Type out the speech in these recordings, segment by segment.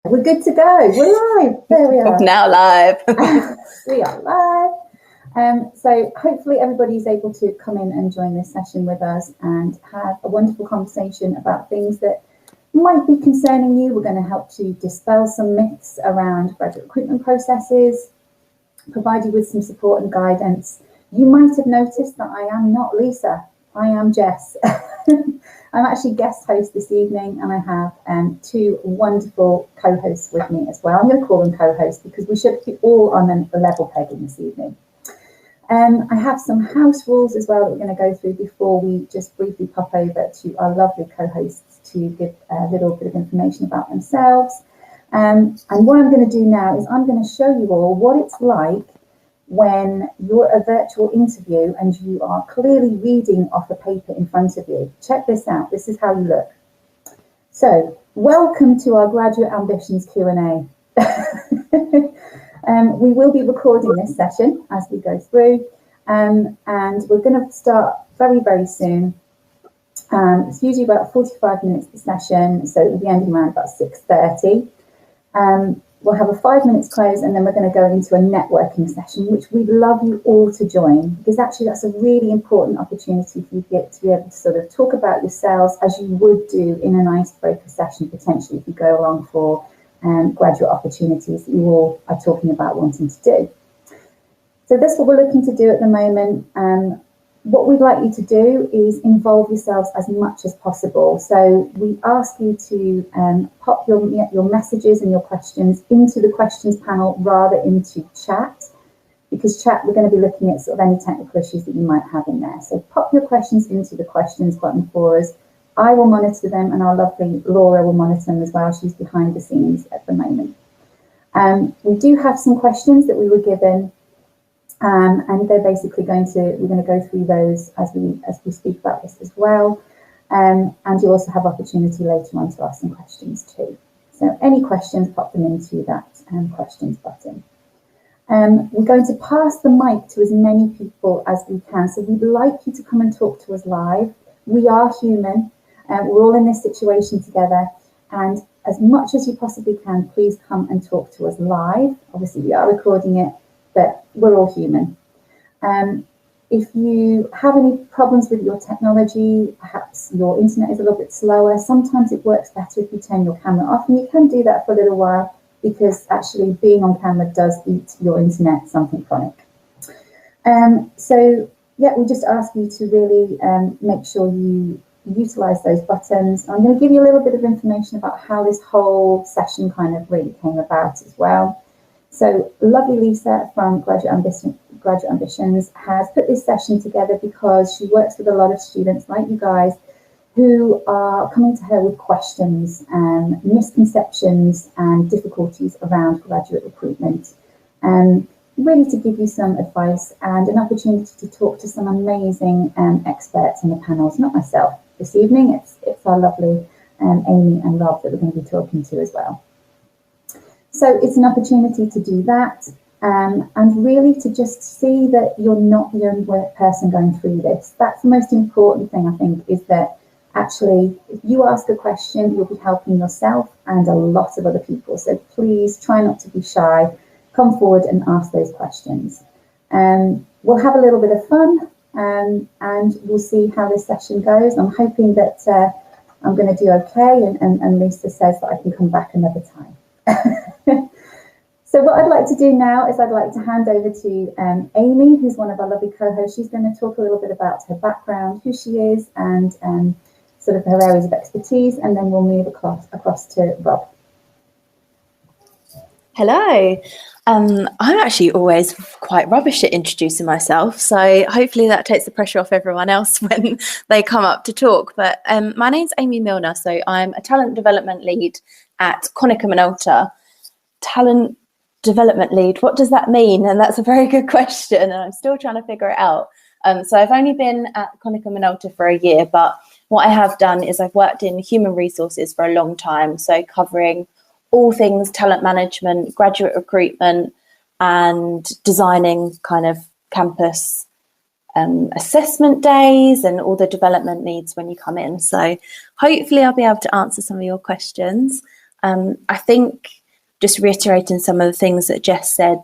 We're good to go. We're live. There we are. Now live. We are live. So hopefully everybody's able to come in and join this session with us and have a wonderful conversation about things that might be concerning you. We're going to help to dispel some myths around graduate recruitment processes, provide you with some support and guidance. You might have noticed that I am not Lisa. I am Jess. I'm actually guest host this evening, and I have two wonderful co-hosts with me as well. I'm going to call them co-hosts because we should be all on a level pegging this evening. I have some house rules as well that we're going to go through before we just briefly pop over to our lovely co-hosts to give a little bit of information about themselves. And what I'm going to do now is I'm going to show you all what it's like when you're a virtual interview and you are clearly reading off a paper in front of you. Check this out. This is how you look. So, welcome to our Graduate Ambitions Q&A. We will be recording this session as we go through, and we're going to start very, very soon. It's usually about 45 minutes the session, so it will be ending around about 6:30. We'll have a 5 minutes close, and then we're going to go into a networking session, which we'd love you all to join, because actually that's a really important opportunity for you to be able to sort of talk about yourselves as you would do in an icebreaker session, potentially, if you go along for graduate opportunities that you all are talking about wanting to do. So that's what we're looking to do at the moment. What we'd like you to do is involve yourselves as much as possible. So we ask you to pop your messages and your questions into the questions panel rather into chat, because chat, we're going to be looking at sort of any technical issues that you might have in there. So pop your questions into the questions button for us. I will monitor them, and our lovely Laura will monitor them as well. She's behind the scenes at the moment. We do have some questions that we were given. And they're basically we're going to go through those as we speak about this as well. And you also have opportunity later on to ask some questions too. So any questions, pop them into that questions button. We're going to pass the mic to as many people as we can. So we'd like you to come and talk to us live. We are human. We're all in this situation together. And as much as you possibly can, please come and talk to us live. Obviously, we are recording it, but we're all human. If you have any problems with your technology, perhaps your internet is a little bit slower, sometimes it works better if you turn your camera off, and you can do that for a little while, because actually being on camera does eat your internet something chronic. So yeah, we just ask you to really make sure you utilize those buttons. I'm going to give you a little bit of information about how this whole session kind of really came about as well. So lovely Lisa from Graduate Ambitions has put this session together because she works with a lot of students like you guys who are coming to her with questions and misconceptions and difficulties around graduate recruitment. Really to give you some advice and an opportunity to talk to some amazing experts in the panels, not myself this evening, it's our lovely Amy and Rob that we're going to be talking to as well. So it's an opportunity to do that and really to just see that you're not the only person going through this. That's the most important thing, I think, is that actually if you ask a question, you'll be helping yourself and a lot of other people. So please try not to be shy. Come forward and ask those questions. We'll have a little bit of fun and we'll see how this session goes. I'm hoping that I'm going to do okay, and Lisa says that I can come back another time. So what I'd like to do now is I'd like to hand over to Amy, who's one of our lovely co-hosts. She's going to talk a little bit about her background, who she is, and sort of her areas of expertise, and then we'll move across to Rob. Hello. I'm actually always quite rubbish at introducing myself, so hopefully that takes the pressure off everyone else when they come up to talk. But my name's Amy Milner, so I'm a talent development lead at Konica Minolta. Talent development lead, what does that mean? And that's a very good question, and I'm still trying to figure it out. So I've only been at Konica Minolta for a year, but what I have done is I've worked in human resources for a long time, so covering all things talent management, graduate recruitment, and designing kind of campus assessment days and all the development needs when you come in. So hopefully I'll be able to answer some of your questions. I think just reiterating some of the things that Jess said,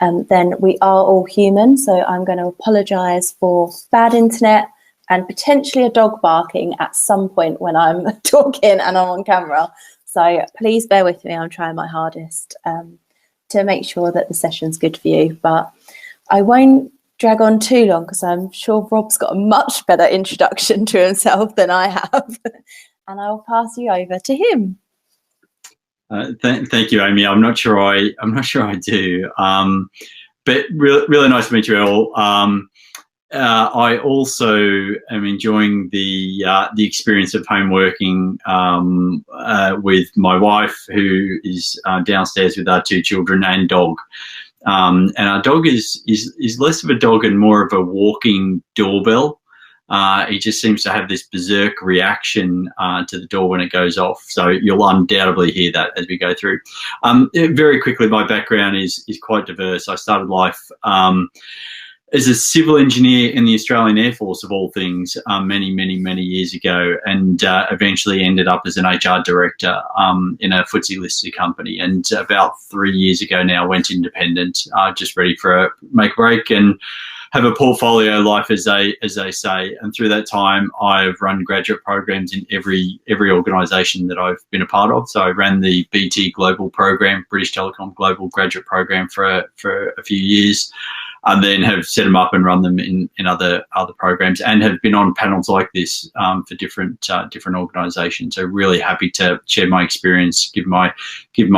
then we are all human. So I'm going to apologise for bad internet and potentially a dog barking at some point when I'm talking and I'm on camera. So please bear with me. I'm trying my hardest to make sure that the session's good for you. But I won't drag on too long because I'm sure Rob's got a much better introduction to himself than I have. And I'll pass you over to him. Thank you, Amy. I'm not sure I do. But really nice to meet you all. I also am enjoying the experience of home working with my wife, who is downstairs with our 2 children and dog. And our dog is less of a dog and more of a walking doorbell. He just seems to have this berserk reaction to the door when it goes off. So you'll undoubtedly hear that as we go through. Very quickly, my background is quite diverse. I started life as a civil engineer in the Australian Air Force, of all things, many years ago, and eventually ended up as an HR director in a FTSE listed company. And about 3 years ago now, went independent, just ready for make a break and have a portfolio life, as they say. And through that time, I've run graduate programs in every organisation that I've been a part of. So I ran the BT Global program, British Telecom Global Graduate Program, for a few years. And then have set them up and run them in other programs, and have been on panels like this for different organisations. So really happy to share my experience, give my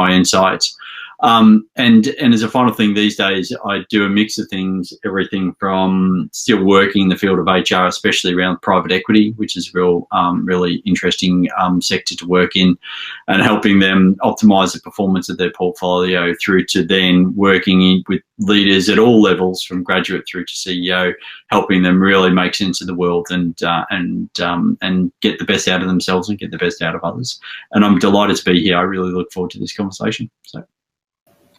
insights. And as a final thing, these days I do a mix of things, everything from still working in the field of HR, especially around private equity, which is a really interesting sector to work in, and helping them optimise the performance of their portfolio, through to then working with leaders at all levels, from graduate through to CEO, helping them really make sense of the world and get the best out of themselves and get the best out of others. And I'm delighted to be here. I really look forward to this conversation. So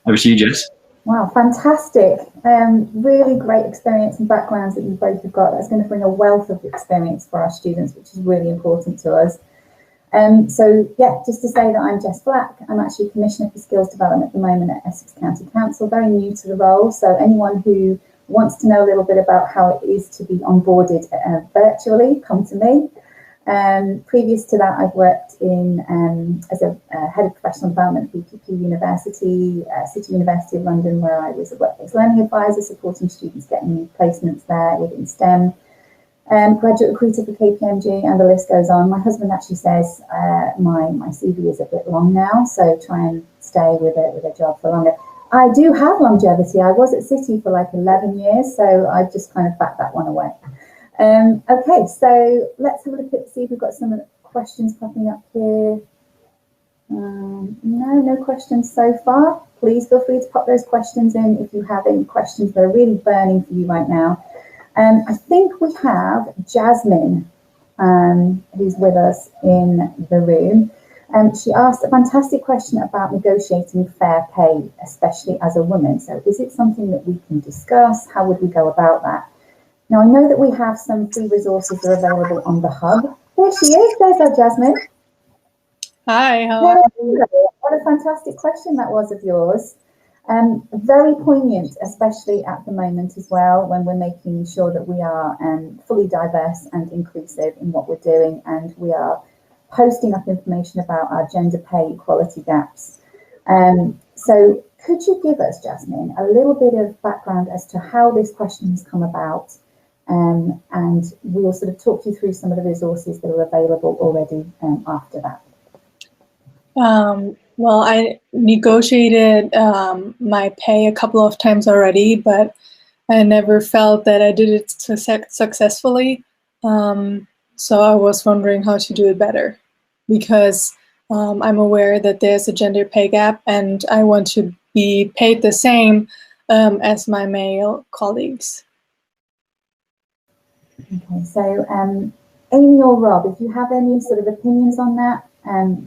over to you, Jess. Wow, fantastic. Really great experience and backgrounds that you both have got. That's going to bring a wealth of experience for our students, which is really important to us. So, yeah, just to say that I'm Jess Flack. I'm actually Commissioner for Skills Development at the moment at Essex County Council, very new to the role. So anyone who wants to know a little bit about how it is to be onboarded virtually, come to me. Previous to that, I've worked in as a head of professional development at BPP University, City University of London, where I was a work-based learning advisor, supporting students getting placements there within STEM. Graduate recruiter for KPMG, and the list goes on. My husband actually says my CV is a bit long now, so try and stay with a job for longer. I do have longevity. I was at City for like 11 years, so I just kind of backed that one away. Okay, so let's have a look at, see if we've got some questions popping up here. No questions so far. Please feel free to pop those questions in if you have any questions that are really burning for you right now. I think we have Jasmine, who's with us in the room. She asked a fantastic question about negotiating fair pay, especially as a woman. So is it something that we can discuss? How would we go about that? Now, I know that we have some free resources that are available on the hub. There she is. There's our Jasmine. Hi, how are you? What a fantastic question that was of yours. Very poignant, especially at the moment as well, when we're making sure that we are fully diverse and inclusive in what we're doing, and we are posting up information about our gender pay equality gaps. So could you give us, Jasmine, a little bit of background as to how this question has come about? And we'll sort of talk you through some of the resources that are available already after that. Well, I negotiated my pay a couple of times already, but I never felt that I did it successfully. So I was wondering how to do it better, because I'm aware that there's a gender pay gap, and I want to be paid the same as my male colleagues. Okay, so Amy or Rob, if you have any sort of opinions on that,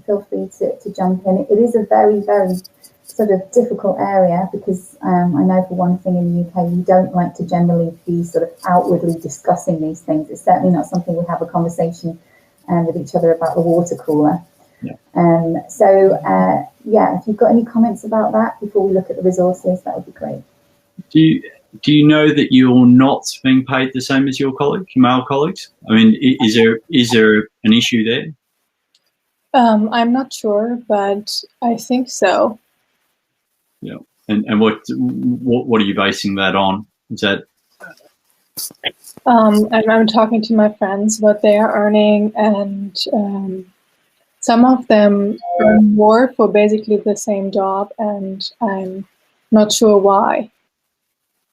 feel free to jump in. It is a very, very sort of difficult area, because I know for one thing in the UK, you don't like to generally be sort of outwardly discussing these things. It's certainly not something we have a conversation with each other about the water cooler. Yeah. If you've got any comments about that before we look at the resources, that would be great. Do you know that you're not being paid the same as your male colleagues? I mean, is there an issue there? I'm not sure, but I think so. Yeah. And what are you basing that on? Is that? I'm talking to my friends what they are earning, and some of them earn more for basically the same job, and I'm not sure why.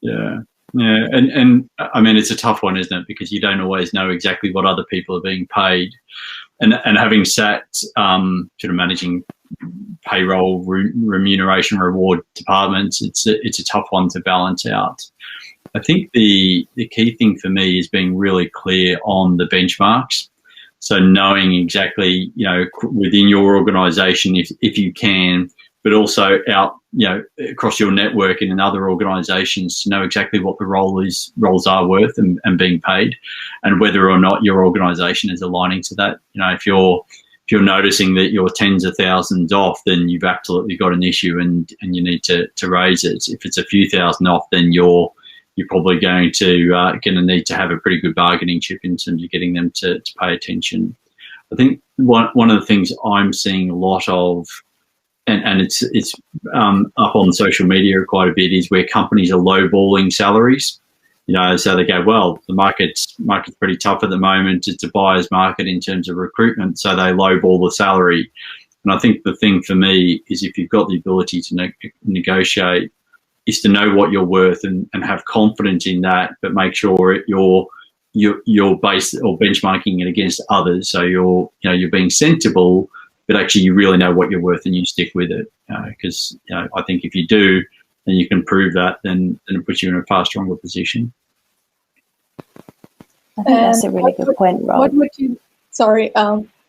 Yeah. Yeah, and I mean, it's a tough one, isn't it? Because you don't always know exactly what other people are being paid, and having sat sort of managing payroll, remuneration, reward departments, it's a tough one to balance out. I think the key thing for me is being really clear on the benchmarks. So knowing exactly, within your organisation, if you can, but also out, across your network and in other organisations, to know exactly what the roles are worth and being paid, and whether or not your organisation is aligning to that. If you're noticing that you're tens of thousands off, then you've absolutely got an issue, and you need to raise it. If it's a few thousand off, then you're probably going to need to have a pretty good bargaining chip in terms of getting them to pay attention. I think one of the things I'm seeing a lot of, and it's up on social media quite a bit, is where companies are lowballing salaries. So they go, well, the market's pretty tough at the moment. It's a buyer's market in terms of recruitment, so they lowball the salary. And I think the thing for me is, if you've got the ability to negotiate, is to know what you're worth and have confidence in that, but make sure you're based or benchmarking it against others. So you're being sensible, but actually you really know what you're worth and you stick with it. Because I think if you do, and you can prove that, then it puts you in a far stronger position. I think that's a really good point, Rob.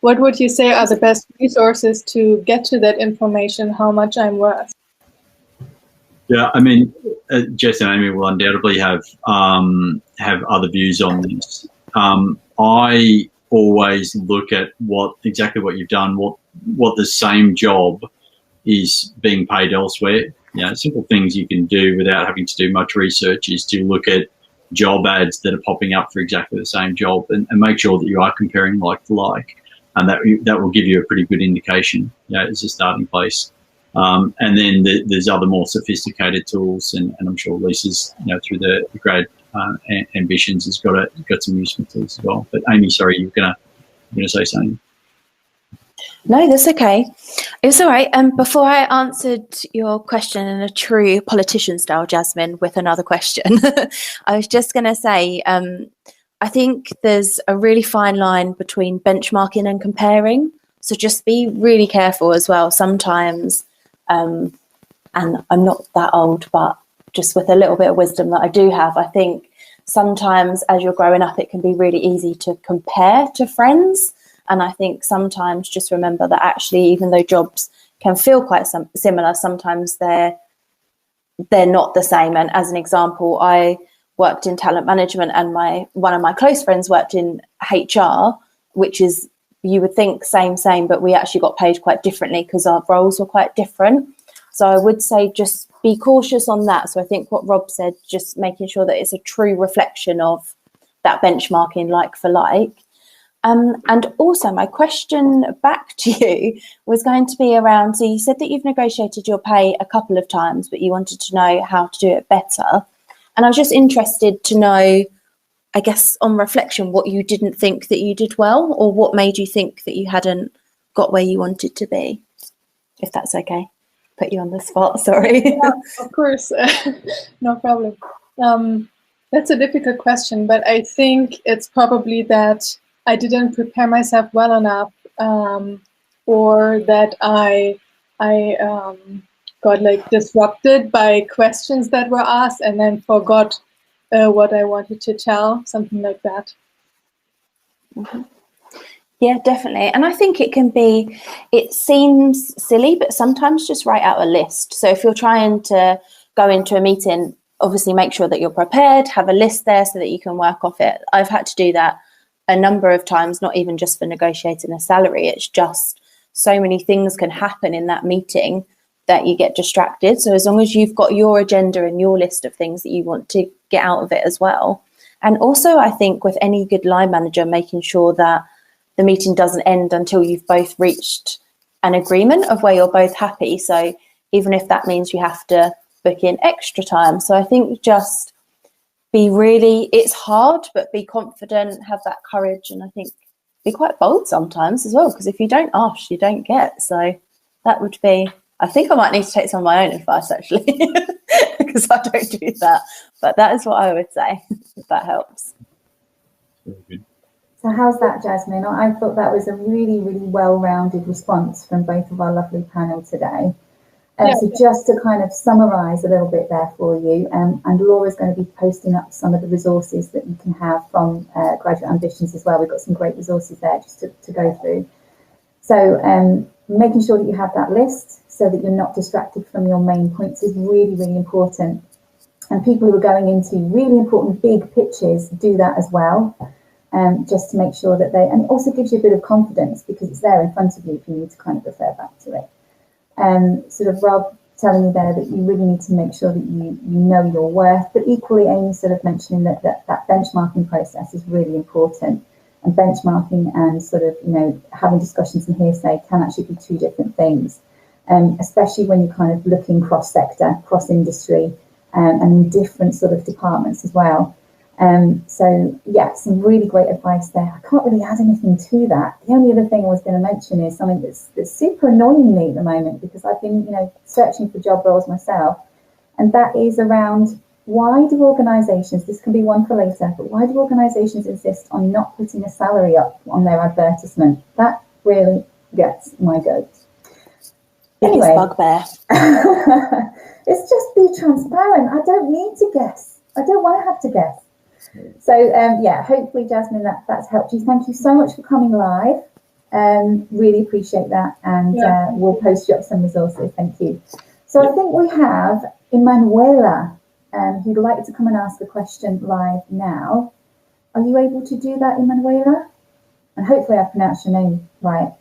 What would you say are the best resources to get to that information, how much I'm worth? Yeah, I mean, Jess and Amy will undoubtedly have other views on this. I always look at exactly what you've done, what the same job is being paid elsewhere. Simple things you can do without having to do much research is to look at job ads that are popping up for exactly the same job, and make sure that you are comparing like to like, and that will give you a pretty good indication as a starting place. And then there's other more sophisticated tools, and I'm sure Lisa's through the grad ambitions has got some useful tools as well. But Amy, sorry, you're gonna say something. No, that's okay. It was all right. Before I answered your question in a true politician style, Jasmine, with another question, I was just going to say, I think there's a really fine line between benchmarking and comparing. So just be really careful as well. Sometimes, and I'm not that old, but just with a little bit of wisdom that I do have, I think sometimes as you're growing up, it can be really easy to compare to friends. And I think sometimes just remember that actually, even though jobs can feel quite similar, sometimes they're not the same. And as an example, I worked in talent management, and one of my close friends worked in HR, which is, you would think same, but we actually got paid quite differently because our roles were quite different. So I would say just be cautious on that. So I think what Rob said, just making sure that it's a true reflection of that benchmarking like for like. And also my question back to you was going to be around, so you said that you've negotiated your pay a couple of times, but you wanted to know how to do it better. And I was just interested to know, I guess, on reflection, what you didn't think that you did well, or what made you think that you hadn't got where you wanted to be, if that's okay. Put you on the spot, sorry. Yeah, of course, no problem. That's a difficult question, but I think it's probably that I didn't prepare myself well enough, or that I got like disrupted by questions that were asked and then forgot what I wanted to tell, something like that. Mm-hmm. Yeah, definitely. And I think it seems silly, but sometimes just write out a list. So if you're trying to go into a meeting, obviously make sure that you're prepared, have a list there so that you can work off it. I've had to do that a number of times, not even just for negotiating a salary. It's just so many things can happen in that meeting that you get distracted. So as long as you've got your agenda and your list of things that you want to get out of it as well. And also, I think with any good line manager, making sure that the meeting doesn't end until you've both reached an agreement of where you're both happy. So even if that means you have to book in extra time. So I think just it's hard, but be confident, have that courage, and I think be quite bold sometimes as well, because if you don't ask, you don't get. So that would be, I think I might need to take some of my own advice actually, because I don't do that. But that is what I would say, if that helps. Very good. So how's that, Jasmine? I thought that was a really, really well-rounded response from both of our lovely panel today. So just to kind of summarise a little bit there for you, and Laura's going to be posting up some of the resources that you can have from Graduate Ambitions as well. We've got some great resources there just to go through. So making sure that you have that list so that you're not distracted from your main points is really, really important. And people who are going into really important big pitches do that as well, just to make sure that and it also gives you a bit of confidence because it's there in front of you if you need to kind of refer back to it. Sort of Rob telling you there that you really need to make sure that you know your worth, but equally Amy sort of mentioning that benchmarking process is really important, and benchmarking and sort of, you know, having discussions and hearsay can actually be two different things, especially when you're kind of looking cross-sector, cross-industry, and in different sort of departments as well. So yeah, some really great advice there. I can't really add anything to that. The only other thing I was going to mention is something that's super annoying me at the moment, because I've been, you know, searching for job roles myself, and that is around why do organisations, this can be one for later, but why do organisations insist on not putting a salary up on their advertisement? That really gets my goat. Anyway, bugbear. It's just be transparent. I don't need to guess. I don't want to have to guess. So yeah, hopefully Jasmine, that's helped you. Thank you so much for coming live. Really appreciate that, and we'll post you up some resources. Thank you. So I think we have Emanuela, who'd like to come and ask a question live now. Are you able to do that, Emanuela? And hopefully I pronounced your name right.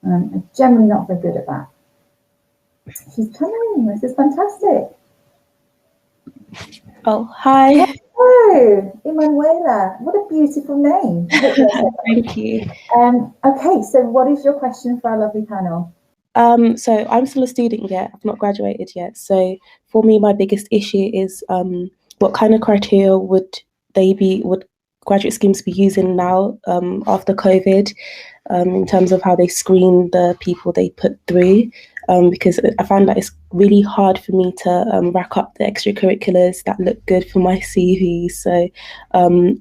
I'm generally not very good at that. She's coming. This is fantastic. Oh, hi. Oh, Emanuela, what a beautiful name. Thank you. Okay, so what is your question for our lovely panel? So I'm still a student yet. I've not graduated yet. So for me, my biggest issue is what kind of criteria would graduate schemes be using now after COVID, in terms of how they screen the people they put through? Because I find that it's really hard for me to rack up the extracurriculars that look good for my CV. So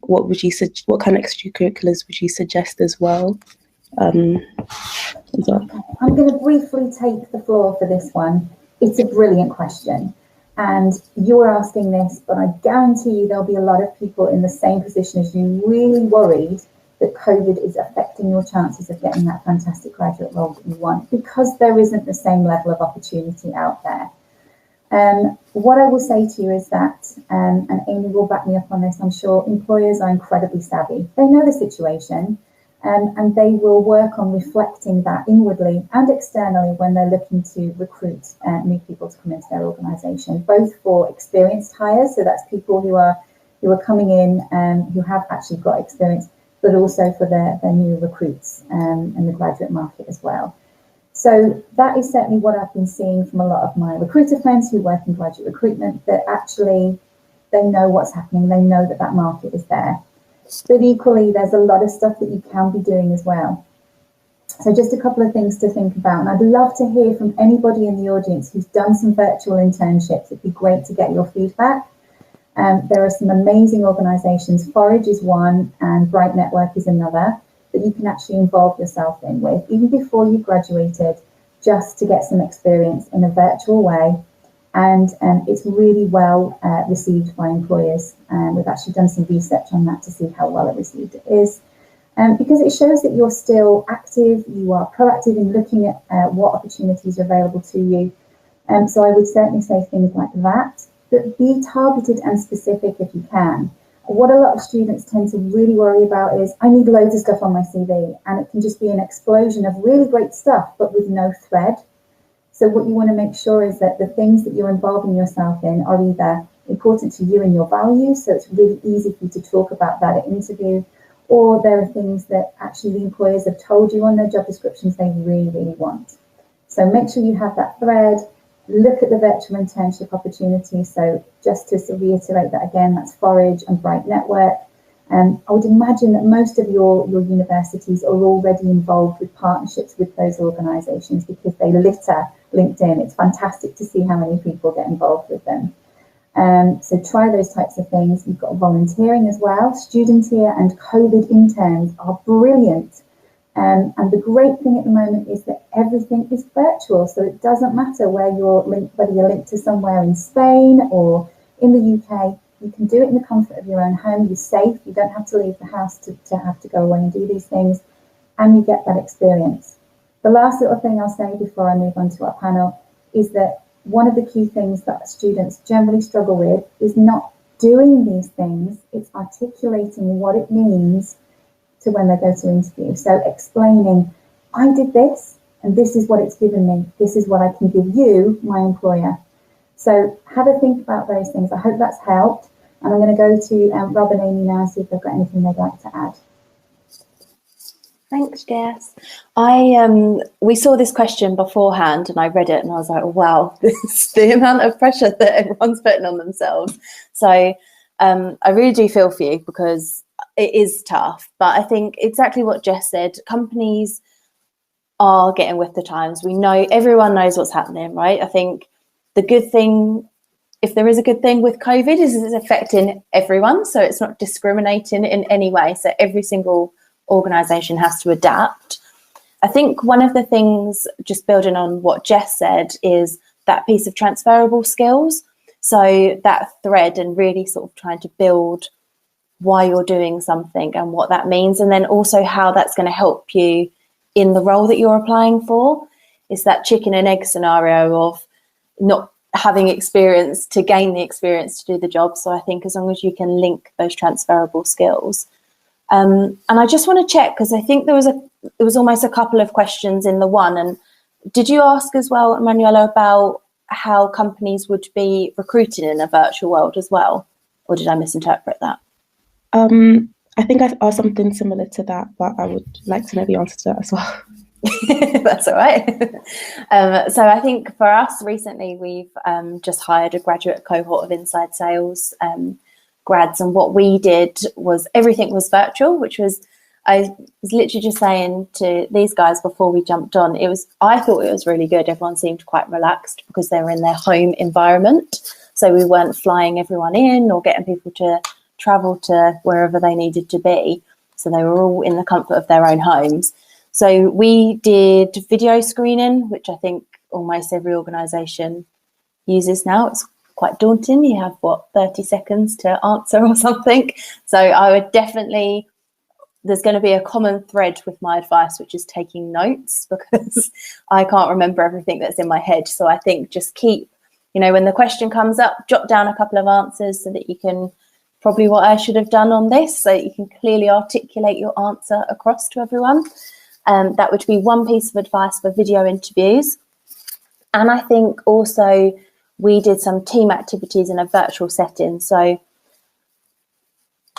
what kind of extracurriculars would you suggest as well? I'm going to briefly take the floor for this one. It's a brilliant question. And you're asking this, but I guarantee you there'll be a lot of people in the same position as you, really worried that COVID is affecting your chances of getting that fantastic graduate role that you want, because there isn't the same level of opportunity out there. What I will say to you is that, and Amy will back me up on this, I'm sure employers are incredibly savvy. They know the situation, and they will work on reflecting that inwardly and externally when they're looking to recruit new people to come into their organisation, both for experienced hires, so that's people who are coming in and who have actually got experience, but also for their new recruits in the graduate market as well. So that is certainly what I've been seeing from a lot of my recruiter friends who work in graduate recruitment, that actually they know what's happening, they know that market is there. But equally, there's a lot of stuff that you can be doing as well. So just a couple of things to think about. And I'd love to hear from anybody in the audience who's done some virtual internships. It'd be great to get your feedback. There are some amazing organisations. Forage is one and Bright Network is another that you can actually involve yourself in with, even before you graduated, just to get some experience in a virtual way. And it's really well received by employers. We've actually done some research on that to see how well received it is. Because it shows that you're still active, you are proactive in looking at what opportunities are available to you. So I would certainly say things like that, but be targeted and specific if you can. what a lot of students tend to really worry about is, I need loads of stuff on my CV, and it can just be an explosion of really great stuff, but with no thread. So what you want to make sure is that the things that you're involving yourself in are either important to you and your values, so it's really easy for you to talk about that at interview, or there are things that actually the employers have told you on their job descriptions they really, really want. So make sure you have that thread. Look at the virtual internship opportunities. So just to reiterate that again, that's Forage and Bright Network. I would imagine that most of your universities are already involved with partnerships with those organisations because they litter LinkedIn. It's fantastic to see how many people get involved with them. So try those types of things. You've got volunteering as well. Studenteer and COVID interns are brilliant. And the great thing at the moment is that everything is virtual. So it doesn't matter where you're linked, whether you're linked to somewhere in Spain or in the UK. You can do it in the comfort of your own home. You're safe. You don't have to leave the house to have to go away and do these things. And you get that experience. The last little thing I'll say before I move on to our panel is that one of the key things that students generally struggle with is not doing these things. It's articulating what it means to when they go to interview. So explaining, I did this and this is what it's given me. This is what I can give you, my employer. So have a think about those things. I hope that's helped. And I'm going to go to Rob and Amy now and see if they've got anything they'd like to add. Thanks, Jess. We saw this question beforehand and I read it and I was like, wow, this is the amount of pressure that everyone's putting on themselves. So I really do feel for you because it is tough. But I think exactly what Jess said, companies are getting with the times. We know, everyone knows what's happening, right? I think the good thing, if there is a good thing with COVID, is it's affecting everyone. So it's not discriminating in any way. So every single organisation has to adapt. I think one of the things, just building on what Jess said, is that piece of transferable skills. So that thread and really sort of trying to build why you're doing something and what that means, and then also how that's going to help you in the role that you're applying for. It's that chicken and egg scenario of not having experience to gain the experience to do the job. So I think as long as you can link those transferable skills. And I just want to check, because I think it was almost a couple of questions in the one. And did you ask as well, Emanuela, about how companies would be recruiting in a virtual world as well? Or did I misinterpret that? I think I asked something similar to that, but I would like to know the answer to that as well. That's all right. So I think for us recently, we've just hired a graduate cohort of inside sales grads, and what we did was everything was virtual, which was, I was literally just saying to these guys before we jumped on, I thought it was really good. Everyone seemed quite relaxed because they were in their home environment. So we weren't flying everyone in or getting people to travel to wherever they needed to be. So they were all in the comfort of their own homes. So we did video screening, which I think almost every organisation uses now. It's quite daunting. You have, 30 seconds to answer or something. So I would definitely, there's going to be a common thread with my advice, which is taking notes, because I can't remember everything that's in my head. So I think just keep, when the question comes up, jot down a couple of answers so that you can, probably what I should have done on this, so that you can clearly articulate your answer across to everyone. That would be one piece of advice for video interviews. And I think also we did some team activities in a virtual setting. So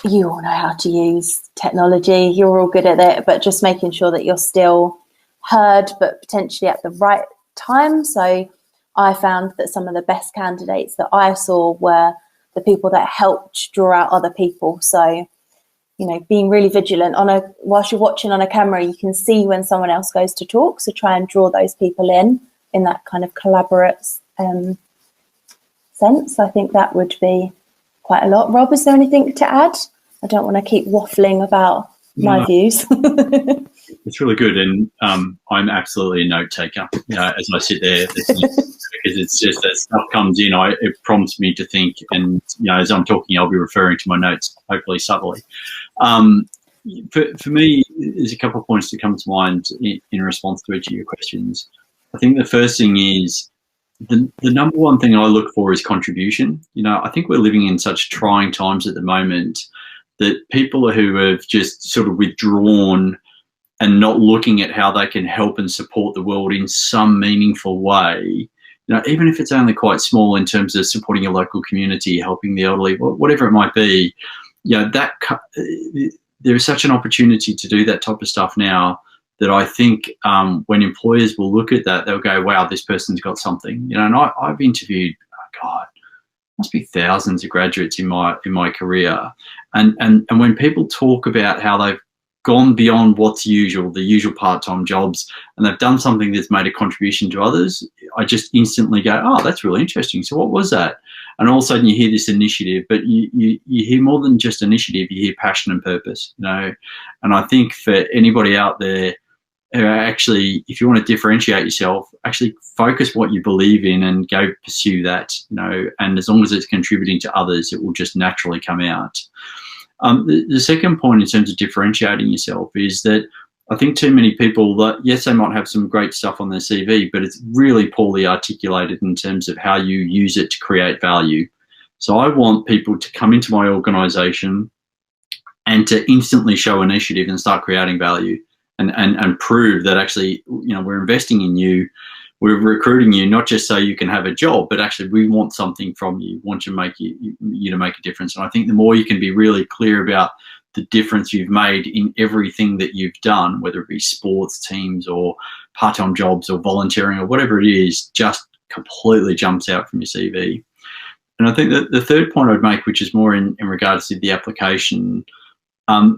you all know how to use technology, you're all good at it, but just making sure that you're still heard, but potentially at the right time. So I found that some of the best candidates that I saw were the people that helped draw out other people. So, being really vigilant whilst you're watching on a camera, you can see when someone else goes to talk. So try and draw those people in that kind of collaborate sense. I think that would be quite a lot. Rob, is there anything to add? I don't want to keep waffling about my views. It's really good, and I'm absolutely a note taker. As I sit there, because it's just that stuff comes in, it prompts me to think, and as I'm talking, I'll be referring to my notes, hopefully subtly. For me, there's a couple of points that come to mind in response to each of your questions. I think the first thing is the number one thing I look for is contribution. You know, I think we're living in such trying times at the moment that people who have just sort of withdrawn and not looking at how they can help and support the world in some meaningful way, you know, even if it's only quite small in terms of supporting your local community, helping the elderly, whatever it might be, you know, that there is such an opportunity to do that type of stuff now that I think when employers will look at that, they'll go, wow, this person's got something. You know, and I've interviewed, God, must be thousands of graduates in my career. And when people talk about how they've gone beyond what's usual, the usual part-time jobs, and they've done something that's made a contribution to others, I just instantly go, oh, that's really interesting. So what was that? And all of a sudden you hear this initiative, but you hear more than just initiative, you hear passion and purpose, you know. And I think for anybody out there, actually, if you want to differentiate yourself, actually focus what you believe in and go pursue that, you know, and as long as it's contributing to others, it will just naturally come out. The second point in terms of differentiating yourself is that I think too many people, that yes, they might have some great stuff on their CV, but it's really poorly articulated in terms of how you use it to create value. So I want people to come into my organisation and to instantly show initiative and start creating value. And prove that actually, you know, we're investing in you, we're recruiting you, not just so you can have a job, but actually we want something from you, want to make you to make a difference. And I think the more you can be really clear about the difference you've made in everything that you've done, whether it be sports teams or part-time jobs or volunteering or whatever it is, just completely jumps out from your CV. And I think that the third point I'd make, which is more in regards to the application,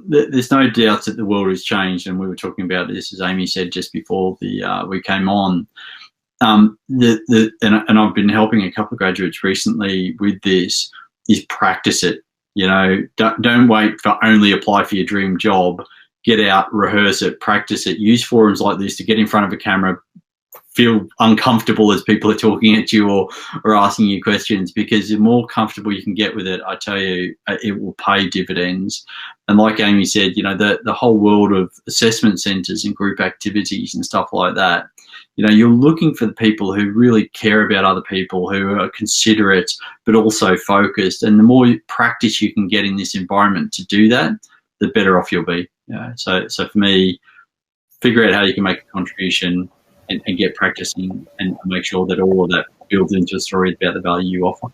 there's no doubt that the world has changed, and we were talking about this, as Amy said just before we came on. And I've been helping a couple of graduates recently with this, is practice it. You know, don't wait for only apply for your dream job. Get out, rehearse it, practice it. Use forums like this to get in front of a camera, feel uncomfortable as people are talking at you or asking you questions, because the more comfortable you can get with it, I tell you, it will pay dividends. And like Amy said, you know, the whole world of assessment centres and group activities and stuff like that, you know, you're looking for the people who really care about other people, who are considerate but also focused. And the more practice you can get in this environment to do that, the better off you'll be. So for me, figure out how you can make a contribution and get practicing and make sure that all of that builds into a story about the value you offer.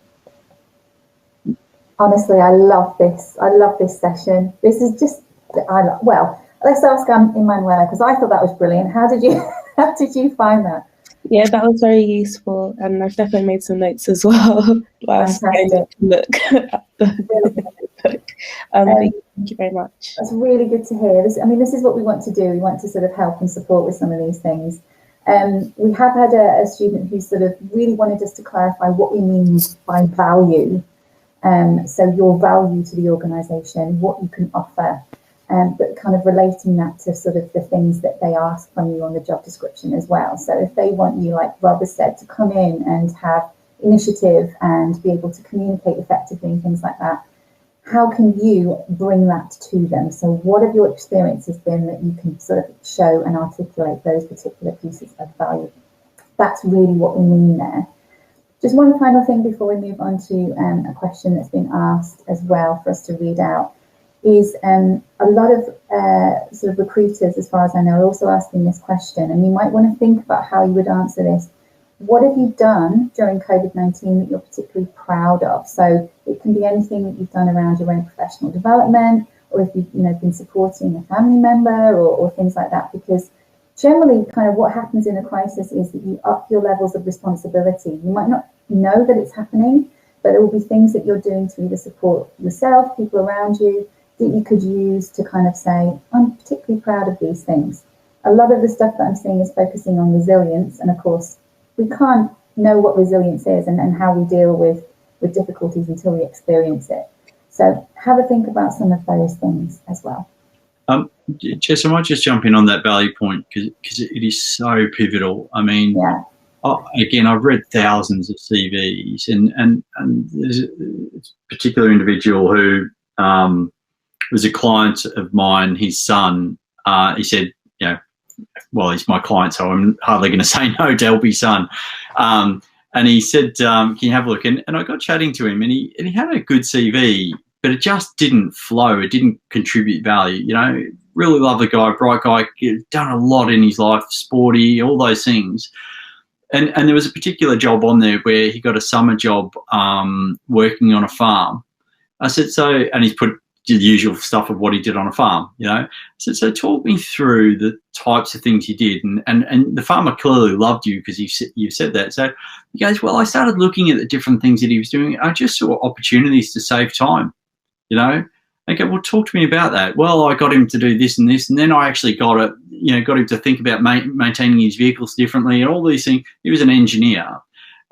Honestly, I love this. I love this session. This is just, well, let's ask Emanuela, because I thought that was brilliant. How did you find that? Yeah, that was very useful, and I've definitely made some notes as well. Whilst going to look at the book. Thank you very much. That's really good to hear. This is what we want to do. We want to sort of help and support with some of these things. We have had a student who sort of really wanted us to clarify what we mean by value. So your value to the organisation, what you can offer, but kind of relating that to sort of the things that they ask from you on the job description as well. So if they want you, like Rob has said, to come in and have initiative and be able to communicate effectively and things like that, how can you bring that to them? So what have your experiences been that you can sort of show and articulate those particular pieces of value? That's really what we mean there. Just one final thing before we move on to a question that's been asked as well for us to read out is a lot of sort of recruiters, as far as I know, are also asking this question, and you might want to think about how you would answer this. What have you done during COVID-19 that you're particularly proud of? So it can be anything that you've done around your own professional development, or if you've been supporting a family member or things like that, because generally kind of what happens in a crisis is that you up your levels of responsibility. You might not know that it's happening, but there will be things that you're doing to either support yourself, people around you, that you could use to kind of say, I'm particularly proud of these things. A lot of the stuff that I'm seeing is focusing on resilience, and of course, we can't know what resilience is and how we deal with difficulties until we experience it. So have a think about some of those things as well. Jess, I might just jump in on that value point because it is so pivotal. I mean, yeah. Again, I've read thousands of CVs, and there's a particular individual who was a client of mine. His son, he said, well, he's my client, so I'm hardly going to say no to help his son. And and he said, can you have a look? And I got chatting to him, and he had a good CV, but it just didn't flow. It didn't contribute value. You know, really love the guy, bright guy, done a lot in his life, sporty, all those things. And there was a particular job on there where he got a summer job working on a farm. I said, so, and he's put the usual stuff of what he did on a farm, you know. I said, so talk me through the types of things you did. And the farmer clearly loved you because you said that. So he goes, well, I started looking at the different things that he was doing. I just saw opportunities to save time, you know. I go, well, talk to me about that. Well, I got him to do this and this, and then I actually got him to think about maintaining his vehicles differently and all these things. He was an engineer,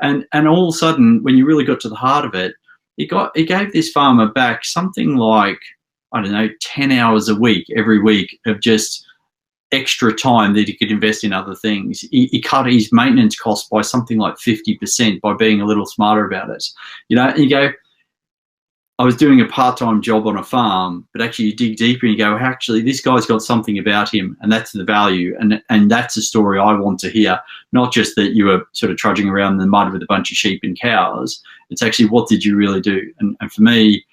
and all of a sudden, when you really got to the heart of it, he gave this farmer back something like, I don't know, 10 hours a week every week of just extra time that he could invest in other things. He cut his maintenance costs by something like 50% by being a little smarter about it. You know, and you go, I was doing a part-time job on a farm, but actually you dig deeper and you go, actually, this guy's got something about him, and that's the value. And that's the story I want to hear, not just that you were sort of trudging around in the mud with a bunch of sheep and cows. It's actually, what did you really do? And for me,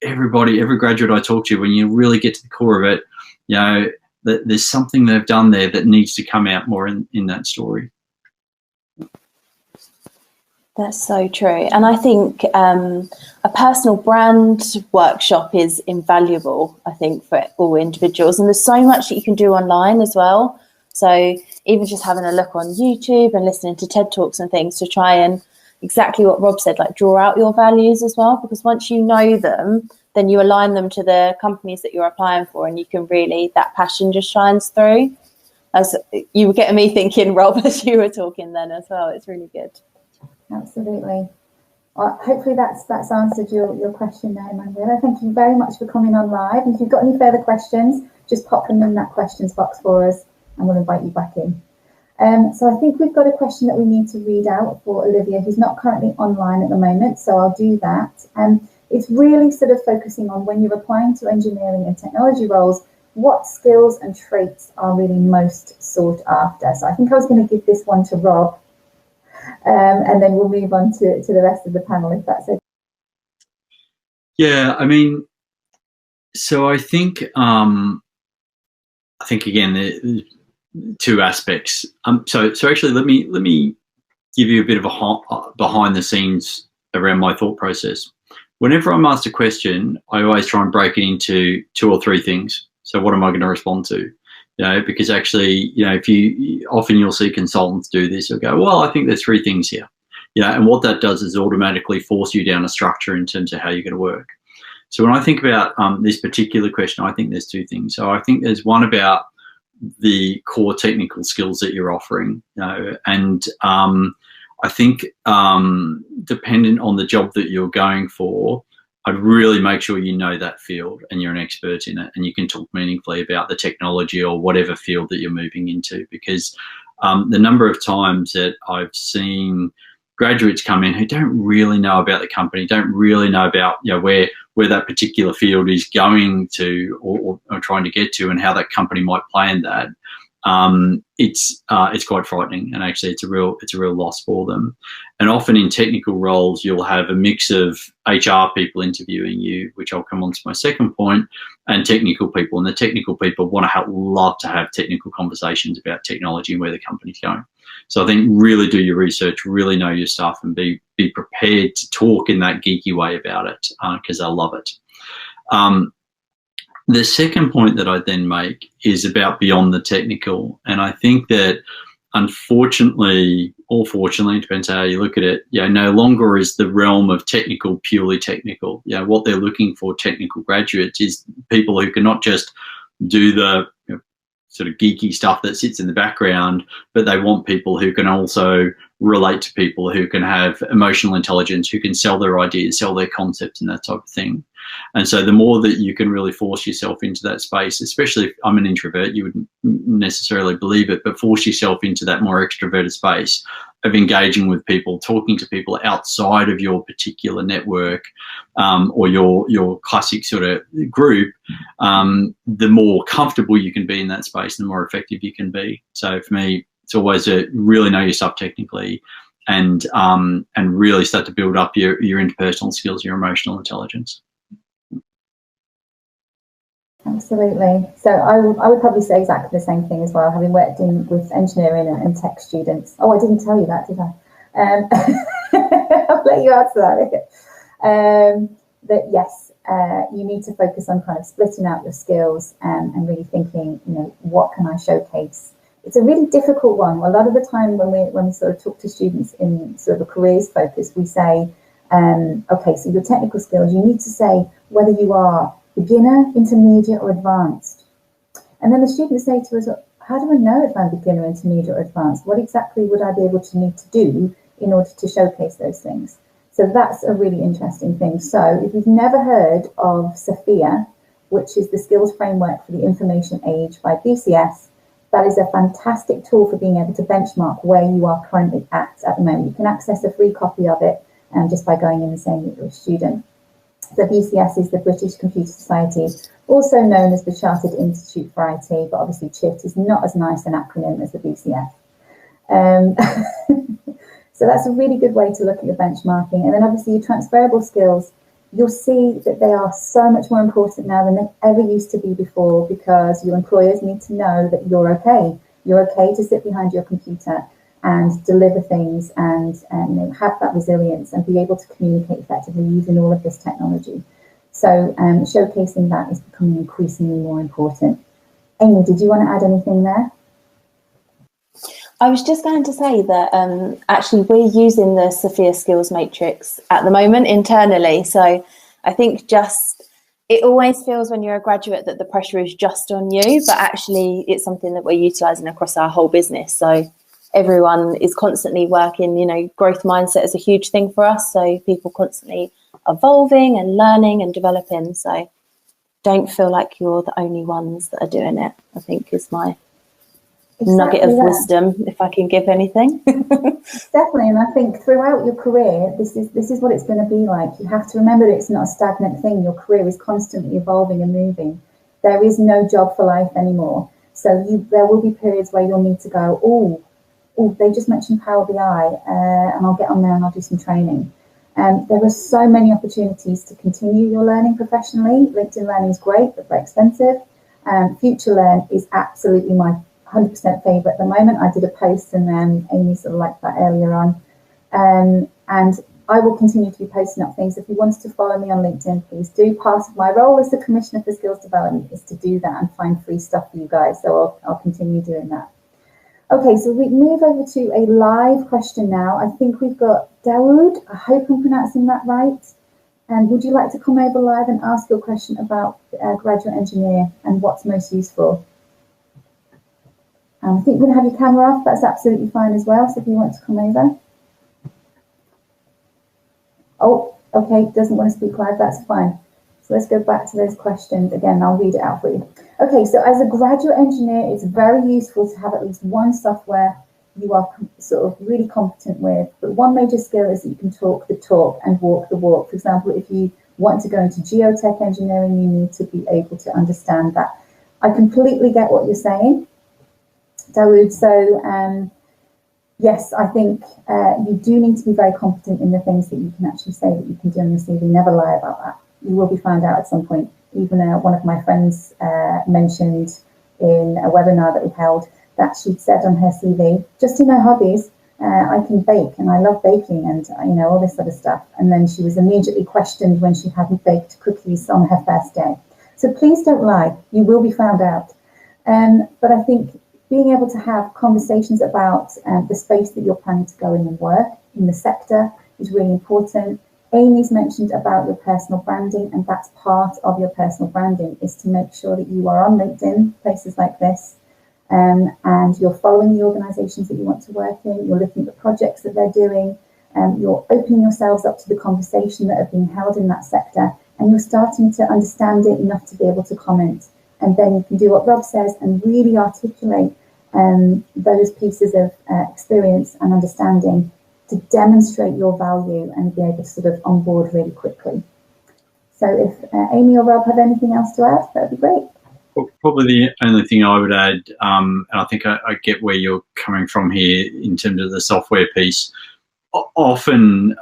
every graduate I talk to, when you really get to the core of it, you know, there's something they've done there that needs to come out more in that story. That's so true. And I think a personal brand workshop is invaluable, I think, for all individuals. And there's so much that you can do online as well. So even just having a look on YouTube and listening to TED Talks and things to try and, exactly what Rob said, like draw out your values as well. Because once you know them, then you align them to the companies that you're applying for, and you can really, that passion just shines through. As you were getting me thinking, Rob, as you were talking then as well. It's really good. Absolutely. Hopefully that's answered your question there, Manuela. Thank you very much for coming on live. And if you've got any further questions, just pop them in that questions box for us and we'll invite you back in. So I think we've got a question that we need to read out for Olivia, who's not currently online at the moment, so I'll do that. It's really sort of focusing on, when you're applying to engineering and technology roles, what skills and traits are really most sought after. So I think I was going to give this one to Rob. And then we'll move on to the rest of the panel, if that's okay. Yeah, I mean, so I think again, the two aspects. So actually, let me give you a bit of a behind the scenes around my thought process. Whenever I'm asked a question, I always try and break it into 2 or 3 things. So what am I going to respond to? You know, because actually, you know, often you'll see consultants do this. You'll go, well, I think there's 3 things here. You know, and what that does is automatically force you down a structure in terms of how you're going to work. So when I think about this particular question, I think there's 2 things. So I think there's one about the core technical skills that you're offering, you know, and I think dependent on the job that you're going for, I'd really make sure you know that field and you're an expert in it, and you can talk meaningfully about the technology or whatever field that you're moving into. Because the number of times that I've seen graduates come in who don't really know about the company, don't really know about, you know, where that particular field is going to or trying to get to, and how that company might play in that. It's quite frightening, and actually it's a real loss for them. And often in technical roles, you'll have a mix of HR people interviewing you, which I'll come on to my second point, and technical people. And the technical people love to have technical conversations about technology and where the company's going. So I think really do your research, really know your stuff, and be prepared to talk in that geeky way about it, because they'll love it. The second point that I then make is about beyond the technical. And I think that unfortunately, or fortunately, depends how you look at it, you know, no longer is the realm of technical purely technical. You know, what they're looking for, technical graduates, is people who can not just do the, you know, sort of geeky stuff that sits in the background, but they want people who can also relate to people, who can have emotional intelligence, who can sell their ideas, sell their concepts, and that type of thing. And so the more that you can really force yourself into that space, especially if I'm an introvert, you wouldn't necessarily believe it, but force yourself into that more extroverted space of engaging with people, talking to people outside of your particular network, or your classic sort of group, the more comfortable you can be in that space, the more effective you can be. So for me, it's always a really know your stuff technically, really start to build up your interpersonal skills, your emotional intelligence. Absolutely. So I would probably say exactly the same thing as well, having worked with engineering and tech students. Oh, I didn't tell you that, did I? I'll let you answer that. That yes, you need to focus on kind of splitting out your skills and really thinking, you know, what can I showcase? It's a really difficult one. A lot of the time when we sort of talk to students in sort of a careers focus, we say, okay, so your technical skills, you need to say whether you are beginner, intermediate or advanced. And then the students say to us, how do I know if I'm beginner, intermediate or advanced? What exactly would I be able to need to do in order to showcase those things? So that's a really interesting thing. So if you've never heard of Sophia, which is the skills framework for the information age by BCS, that is a fantastic tool for being able to benchmark where you are currently at the moment. You can access a free copy of it just by going in and saying that you're a student. The BCS is the British Computer Society, also known as the Chartered Institute for IT, but obviously CHIT is not as nice an acronym as the BCS. So that's a really good way to look at your benchmarking. And then obviously your transferable skills, you'll see that they are so much more important now than they ever used to be before, because your employers need to know that you're okay. You're okay to sit behind your computer and deliver things and you know, have that resilience and be able to communicate effectively using all of this technology. So showcasing that is becoming increasingly more important. Amy, did you want to add anything there? I was just going to say that actually we're using the Sophia Skills Matrix at the moment internally. So I think it always feels when you're a graduate that the pressure is just on you, but actually it's something that we're utilising across our whole business. So everyone is constantly working, you know, growth mindset is a huge thing for us. So people constantly evolving and learning and developing. So don't feel like you're the only ones that are doing it, I think is my nugget of wisdom, if I can give anything. Definitely, and I think throughout your career, this is what it's going to be like. You have to remember that it's not a stagnant thing. Your career is constantly evolving and moving. There is no job for life anymore. So there will be periods where you'll need to go, oh, they just mentioned Power BI, and I'll get on there and I'll do some training. There are so many opportunities to continue your learning professionally. LinkedIn Learning is great, but very expensive. Future Learn is absolutely my 100% favourite at the moment. I did a post and Amy sort of liked that earlier on. And I will continue to be posting up things. If you wanted to follow me on LinkedIn, please do. Part of my role as the Commissioner for Skills Development is to do that and find free stuff for you guys. So I'll continue doing that. Okay, so we move over to a live question now. I think we've got Dawood. I hope I'm pronouncing that right. And would you like to come over live and ask your question about graduate engineer and what's most useful? I think we're going to have your camera off. That's absolutely fine as well. So if you want to come over. Oh, okay, doesn't want to speak live. That's fine. So let's go back to those questions. Again, I'll read it out for you. Okay, so as a graduate engineer, it's very useful to have at least one software you are sort of really competent with. But one major skill is that you can talk the talk and walk the walk. For example, if you want to go into geotech engineering, you need to be able to understand that. I completely get what you're saying, Dawood. So yes, I think you do need to be very competent in the things that you can actually say that you can do on your CV. Never lie about that. You will be found out at some point. Even one of my friends mentioned in a webinar that we held that she'd said on her CV, just in her hobbies, I can bake and I love baking and, you know, all this sort of stuff. And then she was immediately questioned when she hadn't baked cookies on her first day. So please don't lie. You will be found out. But I think being able to have conversations about the space that you're planning to go in and work in the sector is really important. Amy's mentioned about your personal branding, and that's part of your personal branding is to make sure that you are on LinkedIn, places like this, and you're following the organisations that you want to work in, you're looking at the projects that they're doing, you're opening yourselves up to the conversation that are being held in that sector, and you're starting to understand it enough to be able to comment. And then you can do what Rob says and really articulate those pieces of experience and understanding to demonstrate your value and be able to sort of onboard really quickly. So if Amy or Rob have anything else to add, that would be great. Well, probably the only thing I would add, and I think I get where you're coming from here in terms of the software piece, often,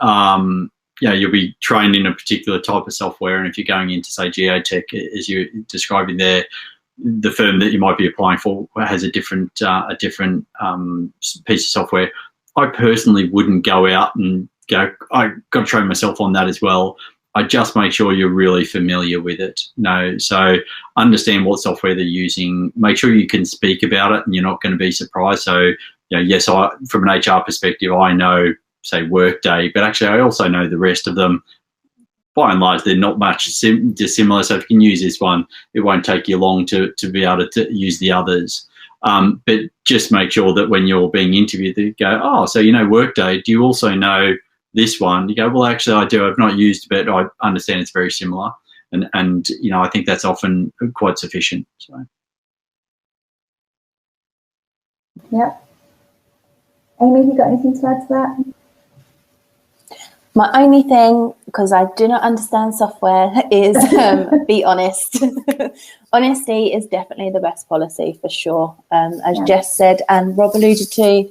you'll be trained in a particular type of software, and if you're going into, say, geotech, as you're describing there, the firm that you might be applying for has a different piece of software. I personally wouldn't go out and go, I've got to train myself on that as well. I just make sure you're really familiar with it. So understand what software they're using. Make sure you can speak about it and you're not going to be surprised. So, yes, from an HR perspective, I know, say, Workday, but actually I also know the rest of them. By and large, they're not much dissimilar. So if you can use this one, it won't take you long to be able to use the others. But just make sure that when you're being interviewed, they go, oh, so Workday, do you also know this one? You go, well, actually, I do. I've not used it, but I understand it's very similar. And I think that's often quite sufficient. So. Yeah. Amy, have you got anything to add to that? My only thing, because I do not understand software, is be honest. Honesty is definitely the best policy for sure. As Jess said and Rob alluded to,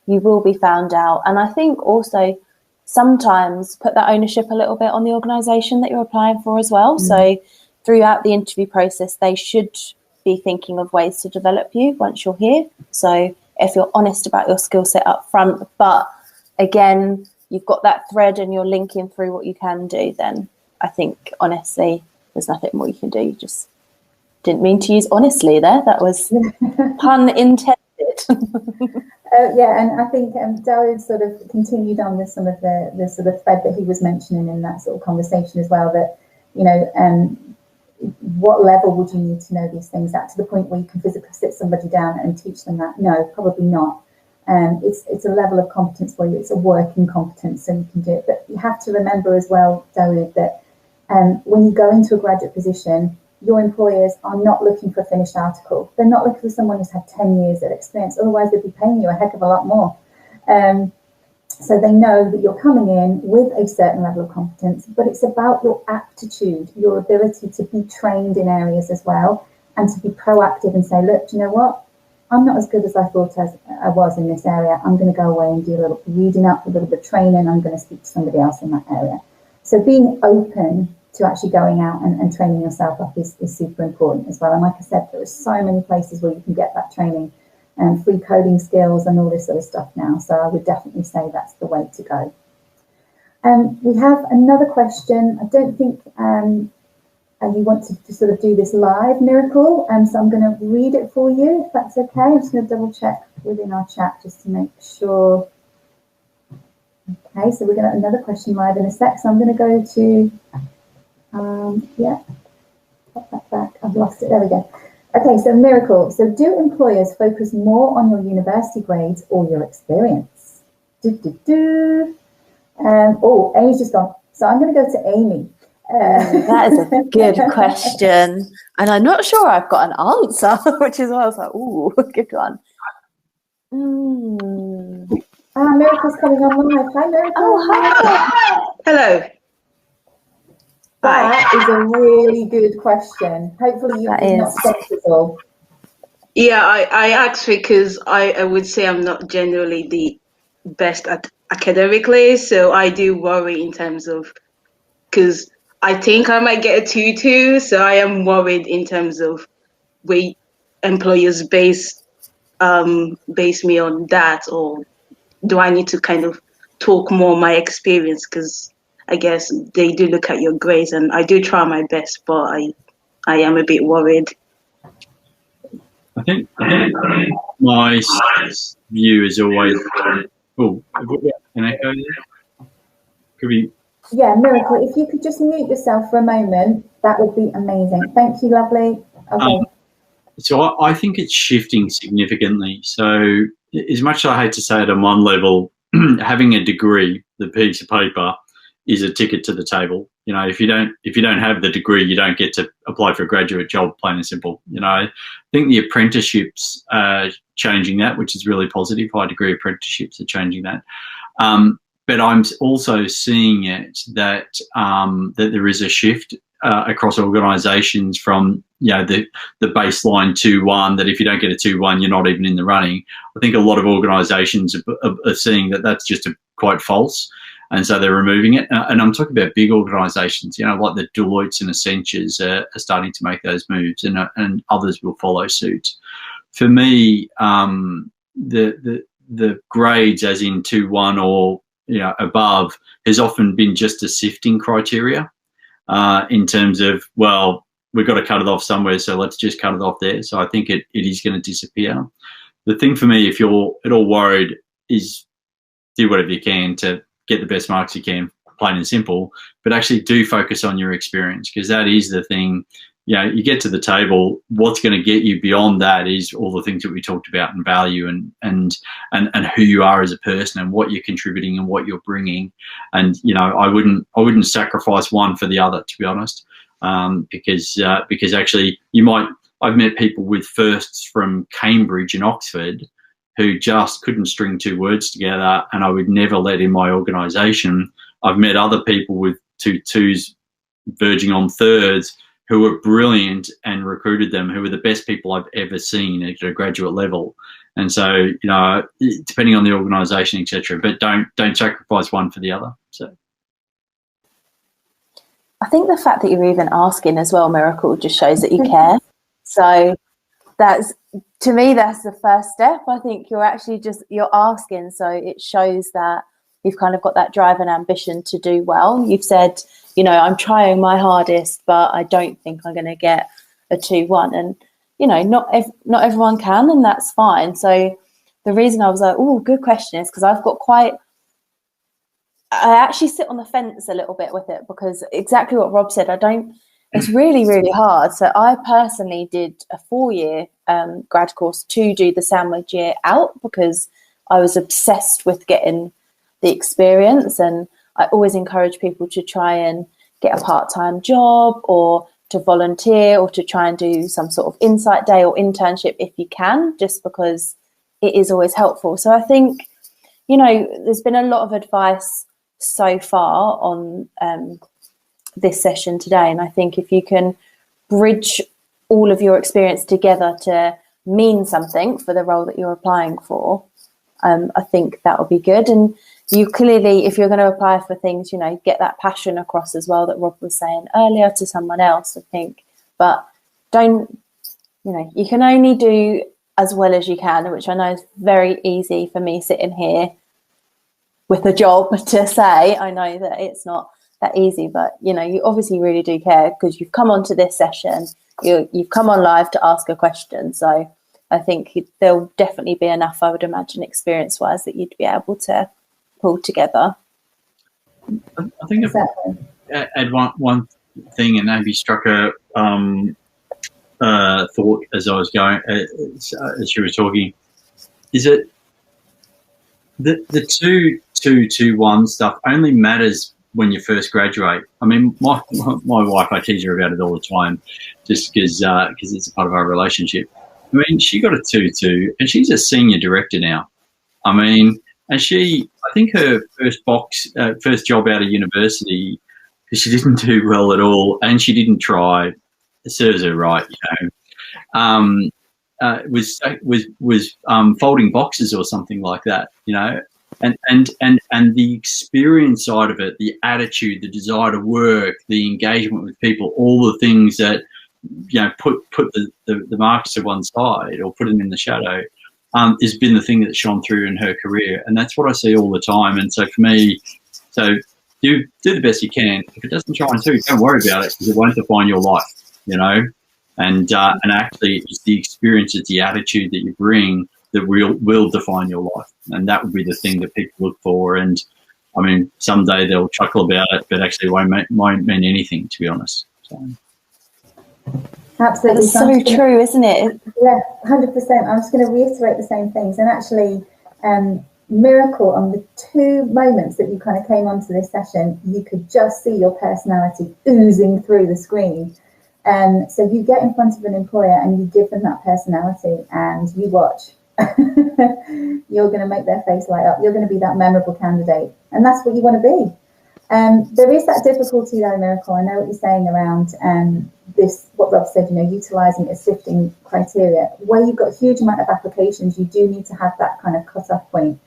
you will be found out. And I think also sometimes put that ownership a little bit on the organisation that you're applying for as well. So throughout the interview process, they should be thinking of ways to develop you once you're here. So if you're honest about your skill set up front, but again, you've got that thread and you're linking through what you can do, then I think, honestly, there's nothing more you can do. You just didn't mean to use honestly there. That was pun intended. And I think Dawood sort of continued on with some of the sort of thread that he was mentioning in that sort of conversation as well, that, what level would you need to know these things at, to the point where you can physically sit somebody down and teach them that? No, probably not. It's a level of competence for you. It's a working competence, so you can do it. But you have to remember as well, Dawood, that when you go into a graduate position, your employers are not looking for a finished article. They're not looking for someone who's had 10 years of experience. Otherwise, they'd be paying you a heck of a lot more. So they know that you're coming in with a certain level of competence, but it's about your aptitude, your ability to be trained in areas as well, and to be proactive and say, look, do you know what? I'm not as good as I thought I was in this area. I'm going to go away and do a little reading up, a little bit of training. I'm going to speak to somebody else in that area. So being open to actually going out and training yourself up is super important as well. And like I said, there are so many places where you can get that training and free coding skills and all this sort of stuff now. So I would definitely say that's the way to go. We have another question. I don't think you want to sort of do this live, Miracle, so I'm going to read it for you, if that's okay. I'm just going to double check within our chat just to make sure. Okay, so we're going to another question live in a sec. So I'm going to go to, pop that back. I've lost it. There we go. Okay, so Miracle. So do employers focus more on your university grades or your experience? Amy's just gone. So I'm going to go to Amy. That is a good question, and I'm not sure I've got an answer, which is why I was like, "Ooh, good one." Miracle's coming on live. Hi, Miracle. Oh, hi. Hello. That is a really good question. Hopefully, you've not stumped us all. Yeah, I asked because I would say I'm not generally the best at academically, so I do worry in terms of, because I think I might get a 2-2, so I am worried in terms of where employers base me on that, or do I need to kind of talk more my experience, because I guess they do look at your grades, and I do try my best, but I am a bit worried. I think my view is always, an echo there? Could be. Yeah, Miracle, if you could just mute yourself for a moment, that would be amazing. Thank you, lovely. Okay. So I think it's shifting significantly. So as much as I hate to say it on one level, having a degree, the piece of paper, is a ticket to the table. If you don't have the degree, you don't get to apply for a graduate job, plain and simple. I think the apprenticeships are changing that, which is really positive. High degree apprenticeships are changing that. But I'm also seeing it that there is a shift across organisations from the baseline 2-1, that if you don't get a 2-1, you're not even in the running. I think a lot of organisations are seeing that that's just quite false. And so they're removing it. And I'm talking about big organisations, you know, like the Deloittes and Accentures are starting to make those moves, and others will follow suit. For me, the grades, as in 2-1 or above, has often been just a sifting criteria in terms of, well, we've got to cut it off somewhere, so let's just cut it off there. So I think it is going to disappear. The thing for me, if you're at all worried, is do whatever you can to get the best marks you can, plain and simple, but actually do focus on your experience, because that is the thing. You get to the table, what's going to get you beyond that is all the things that we talked about, and value and who you are as a person, and what you're contributing and what you're bringing. And I wouldn't sacrifice one for the other, to be honest, because actually I've met people with firsts from Cambridge and Oxford who just couldn't string 2 words together, and I would never let in my organisation. I've met other people with 2s verging on 3rds who were brilliant and recruited them, who were the best people I've ever seen at a graduate level. And so, depending on the organisation, etc., but don't sacrifice one for the other. So I think the fact that you're even asking as well, Miracle, just shows that you care. So to me, that's the first step. I think you're asking, so it shows that you've kind of got that drive and ambition to do well. You've said, I'm trying my hardest, but I don't think I'm going to get a 2-1. And, not everyone can, and that's fine. So the reason I was like, oh, good question, is because I actually sit on the fence a little bit with it, because exactly what Rob said, it's really, really hard. So I personally did a 4-year grad course to do the sandwich year out, because I was obsessed with getting the experience, and I always encourage people to try and get a part-time job, or to volunteer, or to try and do some sort of insight day or internship if you can, just because it is always helpful. So I think, there's been a lot of advice so far on this session today, and I think if you can bridge all of your experience together to mean something for the role that you're applying for, I think that will be good. And you clearly, if you're going to apply for things, get that passion across as well that Rob was saying earlier to someone else, I think. But you can only do as well as you can, which I know is very easy for me sitting here with a job to say. I know that it's not that easy, but you obviously really do care, because you've come onto this session, you've come on live to ask a question. So I think there'll definitely be enough, I would imagine, experience-wise, that you'd be able to pull together. I think exactly. Add one thing, and maybe struck a thought as I was going, as you were talking, is that the 2-2-1 stuff only matters when you first graduate. I mean, my wife, I tease her about it all the time, just because it's a part of our relationship. I mean, she got a 2-2, and she's a senior director now. I mean, and I think her first job out of university, because she didn't do well at all, and she didn't try. It serves her right, was folding boxes or something like that, and the experience side of it, the attitude, the desire to work, the engagement with people, all the things that put the marks to one side or put them in the shadow, has been the thing that shone through in her career. And that's what I see all the time. And so for me, do the best you can. If it doesn't shine through, don't worry about it, because it won't define your life, and actually it's the experience, it's the attitude that you bring that will define your life. And that would be the thing that people look for. And I mean, someday they'll chuckle about it, but actually it won't mean anything, to be honest. So. Absolutely. It's so true, isn't it? Yeah, 100%. I'm just going to reiterate the same things. And actually, Miracle, on the 2 moments that you kind of came onto this session, you could just see your personality oozing through the screen. So you get in front of an employer and you give them that personality, and you watch. You're going to make their face light up. You're going to be that memorable candidate, and that's what you want to be. There is that difficulty though, Miracle. I know what you're saying around this, what Rob said, utilising a sifting criteria. Where you've got a huge amount of applications, you do need to have that kind of cut-off point.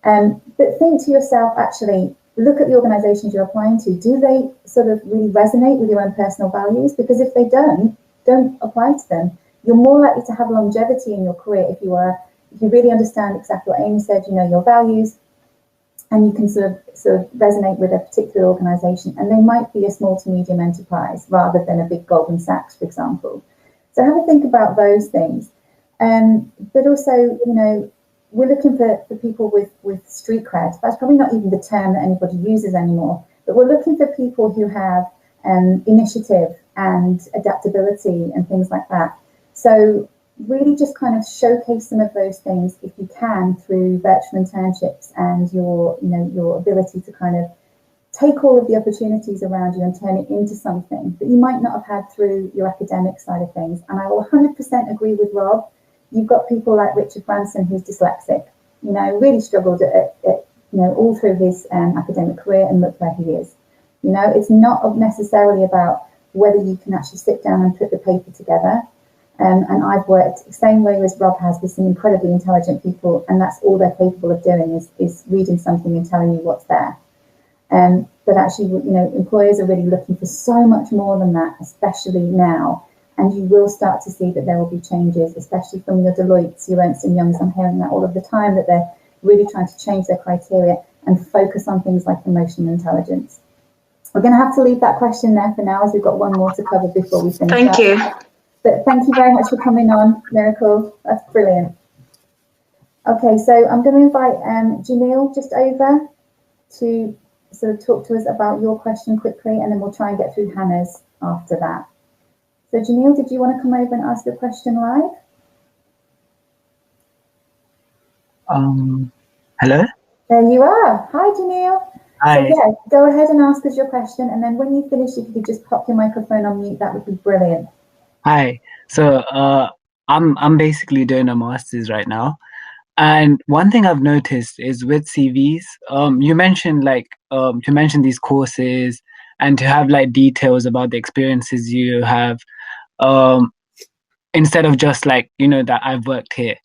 But think to yourself, actually, look at the organisations you're applying to. Do they sort of really resonate with your own personal values? Because if they don't apply to them. You're more likely to have longevity in your career if you really understand exactly what Amy said, you know, your values, and you can sort of resonate with a particular organisation. And they might be a small to medium enterprise rather than a big Goldman Sachs, for example. So have a think about those things. But also, you know, we're looking for people with street cred. That's probably not even the term that anybody uses anymore. But we're looking for people who have initiative and adaptability and things like that. So really just kind of showcase some of those things if you can through virtual internships and your ability to kind of take all of the opportunities around you and turn it into something that you might not have had through your academic side of things. And I will 100% agree with Rob. You've got people like Richard Branson, who's dyslexic, you know, really struggled at you know, all through his academic career, and look where he is. You know, it's not necessarily about whether you can actually sit down and put the paper together. And I've worked the same way as Rob has with some incredibly intelligent people, and that's all they're capable of doing is reading something and telling you what's there. But actually, you know, employers are really looking for so much more than that, especially now. And you will start to see that there will be changes, especially from your Deloittes, your Ernst & Youngs. I'm hearing that all of the time, that they're really trying to change their criteria and focus on things like emotional intelligence. We're going to have to leave that question there for now, as we've got one more to cover before we finish. Thank you. But thank you very much for coming on, Miracle. That's brilliant. Okay, so I'm going to invite Janelle just over to sort of talk to us about your question quickly, and then we'll try and get through Hannah's after that. So Janelle, did you want to come over and ask your question live? Hello? There you are. Hi, Janelle. Hi. So yeah, go ahead and ask us your question, and then when you finish, if you could just pop your microphone on mute, that would be brilliant. Hi. So I'm basically doing a master's right now, and one thing I've noticed is with CVs, you mentioned to mention these courses and to have like details about the experiences you have, instead of just like, you know, that I've worked here.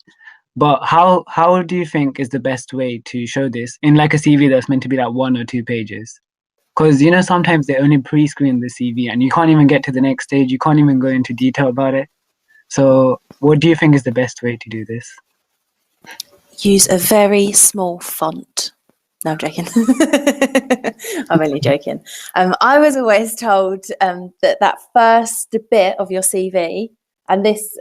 But how do you think is the best way to show this in like a CV that's meant to be like 1 or 2 pages? Because, you know, sometimes they only pre-screen the CV and you can't even get to the next stage. You can't even go into detail about it. So what do you think is the best way to do this? Use a very small font. No, I'm joking. I'm only joking. I was always told that first bit of your CV, and this,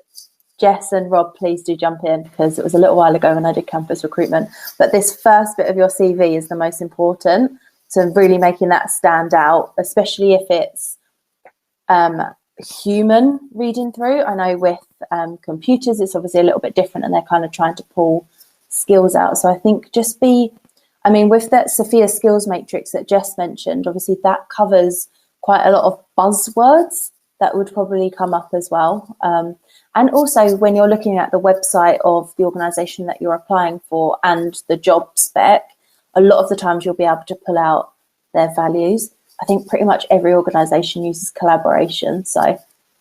Jess and Rob, please do jump in, because it was a little while ago when I did campus recruitment, but this first bit of your CV is the most important. So really making that stand out, especially if it's human reading through. I know with computers, it's obviously a little bit different, and they're kind of trying to pull skills out. So I think just with that Sophia skills matrix that Jess mentioned, obviously that covers quite a lot of buzzwords that would probably come up as well. And also when you're looking at the website of the organisation that you're applying for and the job spec, a lot of the times you'll be able to pull out their values. I think pretty much every organisation uses collaboration, so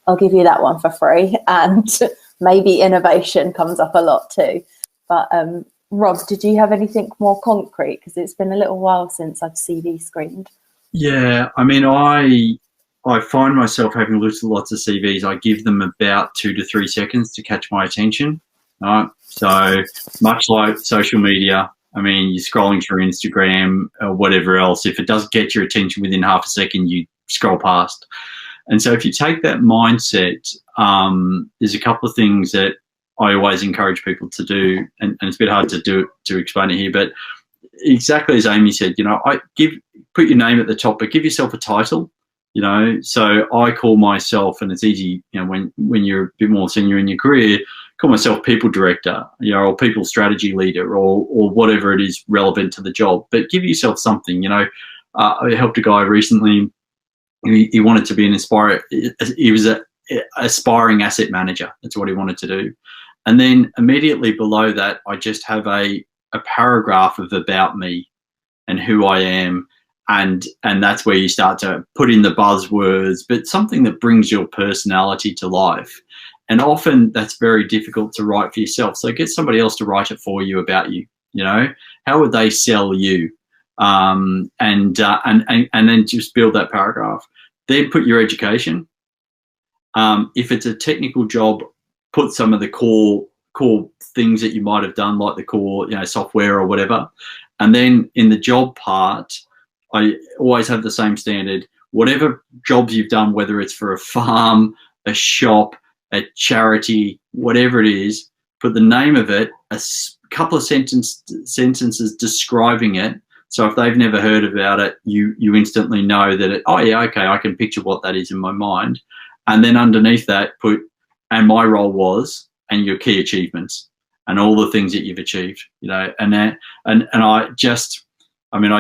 I'll give you that one for free. And maybe innovation comes up a lot too. But Rob, did you have anything more concrete? Because it's been a little while since I've CV screened. Yeah, I mean, I find myself having looked at lots of CVs. I give them about 2 to 3 seconds to catch my attention. Right? So much like social media, I mean, you're scrolling through Instagram or whatever else. If it doesn't get your attention within half a second, you scroll past. And so if you take that mindset, there's a couple of things that I always encourage people to do, and it's a bit hard to explain it here, but exactly as Amy said, you know, put your name at the top, but give yourself a title, you know. So I call myself, and it's easy, you know, when you're a bit more senior in your career, call myself people director, you know, or people strategy leader, or whatever it is relevant to the job. But give yourself something, you know. I helped a guy recently. He wanted to be he was an aspiring asset manager. That's what he wanted to do. And then immediately below that, I just have a paragraph of about me and who I am. And that's where you start to put in the buzzwords, but something that brings your personality to life. And often that's very difficult to write for yourself. So get somebody else to write it for you about you. You know, how would they sell you? And then just build that paragraph. Then put your education. If it's a technical job, put some of the core things that you might have done, like the core, you know, software or whatever. And then in the job part, I always have the same standard. Whatever jobs you've done, whether it's for a farm, a shop, a charity, whatever it is, put the name of it, a couple of sentences describing it. So if they've never heard about it, you instantly know that oh yeah, okay, I can picture what that is in my mind. And then underneath that, put, and my role was, and your key achievements, and all the things that you've achieved, you know. And I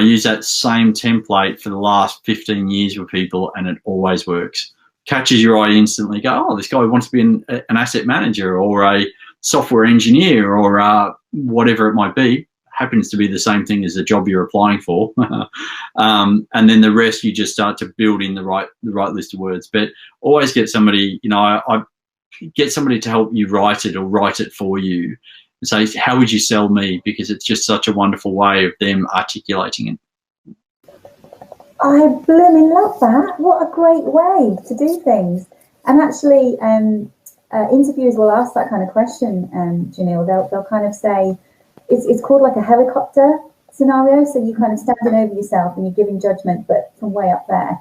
use that same template for the last 15 years with people, and it always works. Catches your eye instantly. Go, oh, this guy wants to be an asset manager or a software engineer or whatever it might be. Happens to be the same thing as the job you're applying for. And then the rest, you just start to build in the right list of words. But always get somebody, you know, I get somebody to help you write it or write it for you and say, how would you sell me? Because it's just such a wonderful way of them articulating it. I blooming love that. What a great way to do things. And actually, interviewers will ask that kind of question, Janelle. They'll kind of say, it's called like a helicopter scenario. So you kind of standing over yourself and you're giving judgment, but from way up there.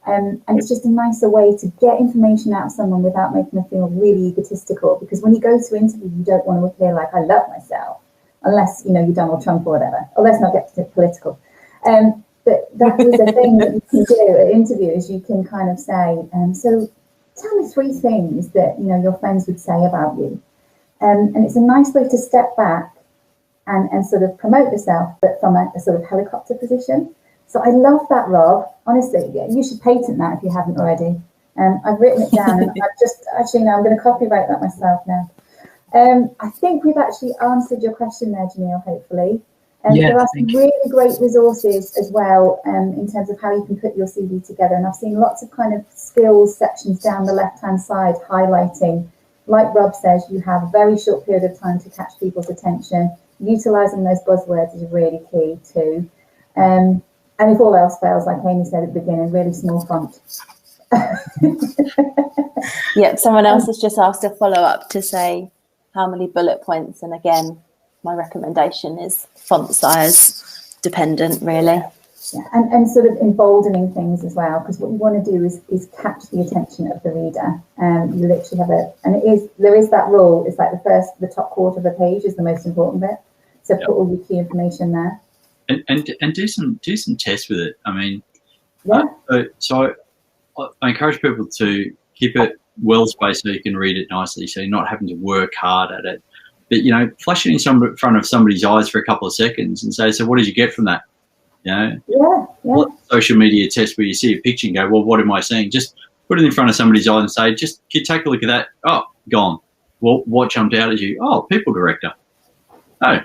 And it's just a nicer way to get information out of someone without making them feel really egotistical. Because when you go to interview, you don't want to appear like I love myself, unless, you know, you're Donald Trump or whatever. Or let's not get political. But that is a thing that you can do at interviews. You can kind of say, so tell me 3 things that, you know, your friends would say about you. And it's a nice way to step back and sort of promote yourself, but from a sort of helicopter position. So I love that, Rob. Honestly, yeah, you should patent that if you haven't already. I've written it down, and I've just actually I'm going to copyright that myself now. I think we've actually answered your question there, Janelle, hopefully. Yeah, there are some really great resources as well in terms of how you can put your CV together. And I've seen lots of kind of skills sections down the left-hand side highlighting, like Rob says, you have a very short period of time to catch people's attention. Utilising those buzzwords is really key too. And if all else fails, like Amy said at the beginning, really small font. Yep, someone else has just asked a follow-up to say how many bullet points, and again, my recommendation is font size dependent, really. Yeah, and sort of emboldening things as well, because what you want to do is catch the attention of the reader. You literally have there is that rule. It's like the top quarter of a page is the most important bit. So put all your key information there. And do some tests with it. I mean, yeah. So I encourage people to keep it well spaced so you can read it nicely, so you're not having to work hard at it. But, you know, flash it in front of somebody's eyes for a couple of seconds and say, so what did you get from that? You know? Yeah. What social media test where you see a picture and go, well, what am I seeing? Just put it in front of somebody's eyes and say, just you take a look at that. Oh, gone. Well, what jumped out at you? Oh, people director. Oh,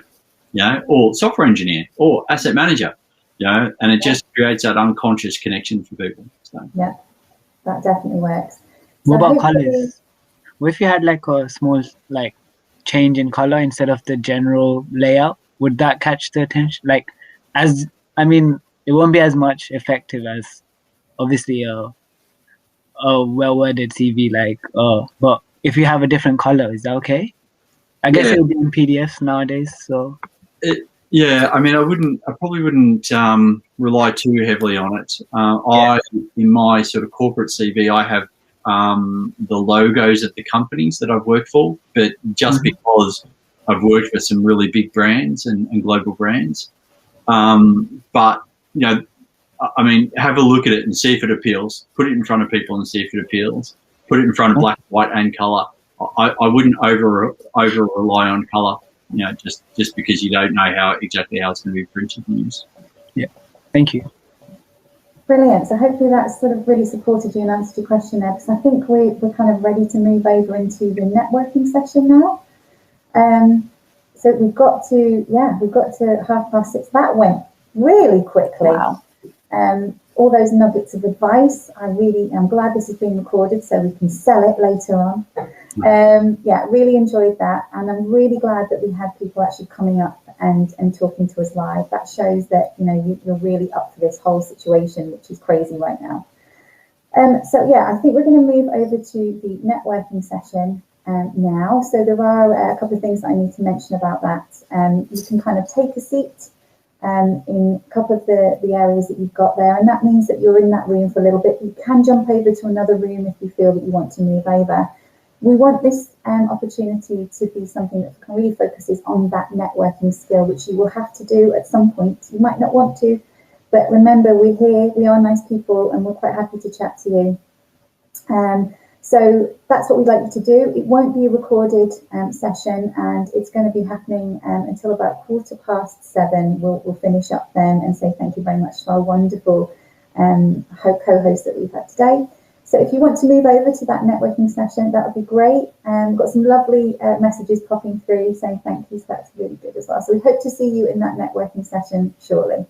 you know, or software engineer or asset manager, you know, and it just creates that unconscious connection for people. So. Yeah, that definitely works. What about colours? What if you had like a small like change in colour instead of the general layout? Would that catch the attention? Like, it won't be as much effective as obviously a well-worded CV. But if you have a different colour, is that okay? I guess it'll be in PDFs nowadays. So. Yeah, I mean, I probably wouldn't rely too heavily on it. In my sort of corporate CV, I have the logos of the companies that I've worked for, but just because I've worked for some really big brands and global brands. But, you know, I mean, have a look at it and see if it appeals. Put it in front of people and see if it appeals. Put it in front of black, white and colour. I wouldn't over rely on colour. You know, just because you don't know exactly how it's going to be printed and used. Yeah, thank you. Brilliant. So hopefully that's sort of really supported you and answered your question there, because I think we're kind of ready to move over into the networking session now. So we've got to 6:30. That went really quickly. Wow. all those nuggets of advice. I'm glad this is being recorded so we can sell it later on. Yeah, really enjoyed that, and I'm really glad that we had people actually coming up and talking to us live. That shows that, you know, you're really up for this whole situation, which is crazy right now. So yeah, I think we're going to move over to the networking session now. So there are a couple of things that I need to mention about that. You can kind of take a seat in a couple of the areas that you've got there, and that means that you're in that room for a little bit. You can jump over to another room if you feel that you want to move over. We want this opportunity to be something that really focuses on that networking skill, which you will have to do at some point. You might not want to, but remember, we're here, we are nice people, and we're quite happy to chat to you. So that's what we'd like you to do. It won't be a recorded session, and it's going to be happening until about 7:15. We'll finish up then and say thank you very much to our wonderful co-host that we've had today. So if you want to move over to that networking session, that would be great. Got some lovely messages popping through saying thank you, so that's really good as well. So we hope to see you in that networking session shortly.